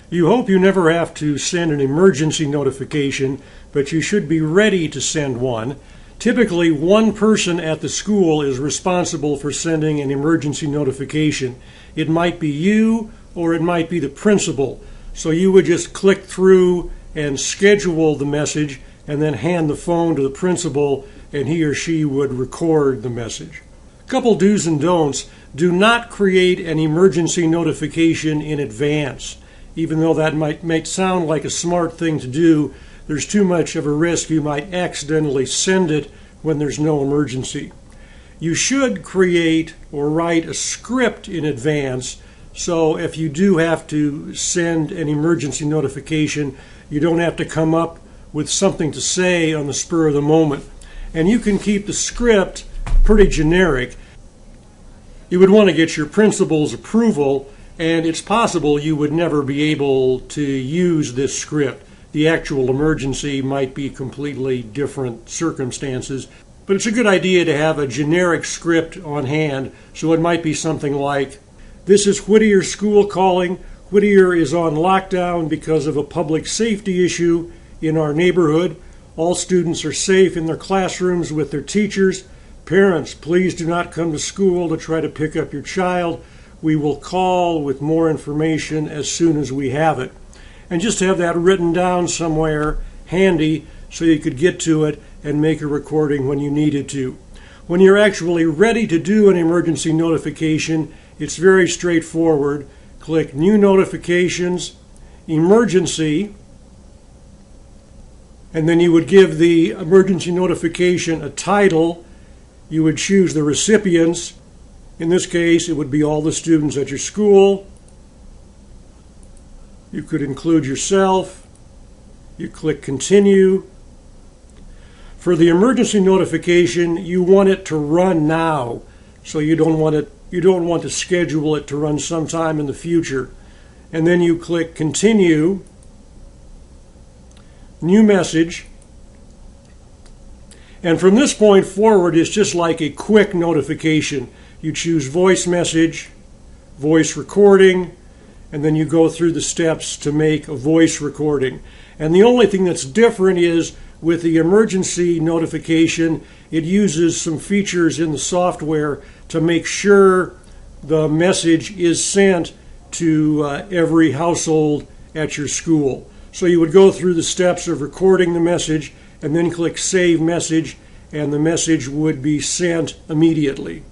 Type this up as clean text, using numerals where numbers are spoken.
You hope you never have to send an emergency notification, but you should be ready to send one. Typically, one person at the school is responsible for sending an emergency notification. It might be you or it might be the principal. So you would just click through and schedule the message and then hand the phone to the principal and he or she would record the message. A couple do's and don'ts. Do not create an emergency notification in advance. Even though that might sound like a smart thing to do, there's too much of a risk you might accidentally send it when there's no emergency. You should create or write a script in advance, so if you do have to send an emergency notification, you don't have to come up with something to say on the spur of the moment. And you can keep the script pretty generic. You would want to get your principal's approval, and it's possible you would never be able to use this script. The actual emergency might be completely different circumstances, but it's a good idea to have a generic script on hand. So it might be something like, "This is Whittier School calling. Whittier is on lockdown because of a public safety issue in our neighborhood. All students are safe in their classrooms with their teachers. Parents, please do not come to school to try to pick up your child. We will call with more information as soon as we have it." And just have that written down somewhere handy so you could get to it and make a recording when you needed to. When you're actually ready to do an emergency notification, it's very straightforward. Click New Notifications, Emergency, and then you would give the emergency notification a title. You would choose the recipients. In this case, it would be all the students at your school. You could include yourself. You click Continue. For the emergency notification, you want it to run now, so you don't want to schedule it to run sometime in the future. And then you click Continue, New Message. And from this point forward, it's just like a quick notification. You choose voice message, voice recording, and then you go through the steps to make a voice recording. And the only thing that's different is with the emergency notification, it uses some features in the software to make sure the message is sent to every household at your school. So you would go through the steps of recording the message and then click Save Message, and the message would be sent immediately.